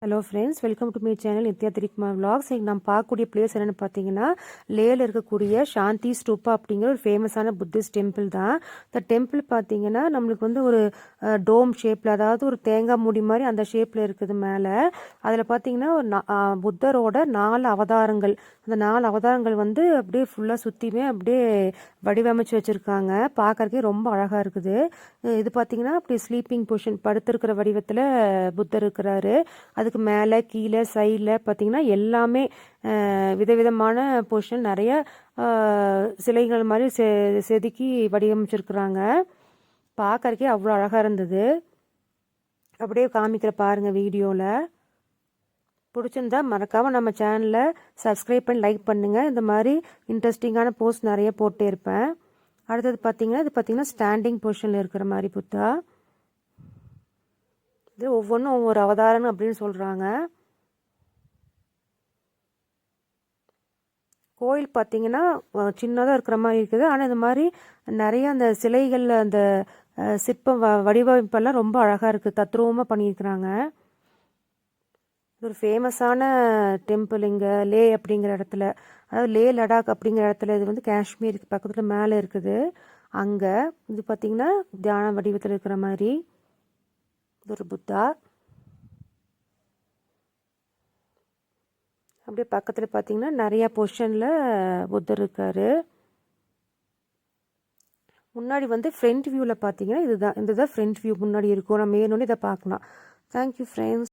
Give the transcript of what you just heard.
Hello friends, welcome to my channel Nithya Thirikumar vlogs. இங்கே நம்ம பார்க்கக்கூடிய பிளேஸ் என்னென்னு பார்த்தீங்கன்னா, லேயில் இருக்கக்கூடிய சாந்தி ஸ்தூபா அப்படிங்கிற ஒரு ஃபேமஸான புத்திஸ்ட் டெம்பிள் தான். இந்த டெம்பிள் பார்த்தீங்கன்னா நம்மளுக்கு வந்து ஒரு டோம் ஷேப்பில், அதாவது ஒரு தேங்காய் மூடி மாதிரி அந்த ஷேப்பில் இருக்குது மேலே. அதில் பார்த்தீங்கன்னா ஒரு புத்தரோட 4 அவதாரங்கள், அந்த 4 அவதாரங்கள் வந்து அப்படியே ஃபுல்லாக சுற்றியுமே அப்படியே வடிவமைச்சு வச்சுருக்காங்க. பார்க்கறக்கே ரொம்ப அழகாக இருக்குது. இது பார்த்தீங்கன்னா அப்படி ஸ்லீப்பிங் பொசிஷன், படுத்திருக்கிற வடிவத்தில் புத்தர் இருக்கிறாரு. அதுக்கு மேலே கீழே சைடில் பார்த்தீங்கன்னா எல்லாமே விதவிதமான பொசிஷன், நிறைய சிலைகள் மாதிரி செதுக்கி வடிவமைச்சிருக்கிறாங்க. பார்க்கறக்கே அவ்வளோ அழகாக இருந்தது. அப்படியே காமிக்கிற பாருங்கள் வீடியோவில். பிடிச்சிருந்தா மறக்காமல் நம்ம சேனலை சப்ஸ்கிரைப் பண்ணி லைக் பண்ணுங்கள். இந்த மாதிரி இன்ட்ரெஸ்டிங்கான போஸ்ட் நிறைய போட்டே இருப்பேன். அடுத்தது பார்த்தீங்கன்னா இது பார்த்தீங்கன்னா ஸ்டாண்டிங் பொசிஷனில் இருக்கிற மாதிரி புத்தா. இது ஒவ்வொன்றும் ஒவ்வொரு அவதாரம் அப்படின்னு சொல்கிறாங்க. கோயில் பார்த்தீங்கன்னா சின்னதாக இருக்கிற மாதிரி இருக்குது. ஆனால் இந்த மாதிரி நிறைய அந்த சிலைகளில் அந்த சிற்பம் வடிவமைப்பெல்லாம் ரொம்ப அழகாக இருக்குது, தத்ரூபமாக பண்ணியிருக்கிறாங்க. இது ஒரு ஃபேமஸான டெம்பிள் இங்கே லே அப்படிங்கிற இடத்துல, அதாவது லே லடாக் அப்படிங்கிற இடத்துல. இது வந்து காஷ்மீருக்கு பக்கத்தில் மேலே இருக்குது. அங்கே இது பார்த்திங்கன்னா தியான வடிவத்தில் இருக்கிற மாதிரி இது ஒரு புத்தா. அப்படியே பக்கத்தில் பார்த்தீங்கன்னா நிறையா பொசிஷனில் புத்தர் இருக்கார். முன்னாடி வந்து ஃப்ரண்ட் வியூவில் பார்த்தீங்கன்னா இதுதான் ஃப்ரண்ட் வியூ முன்னாடி இருக்கும். நம்ம ஏன்னொன்னே இதை பார்க்கலாம். Thank you friends.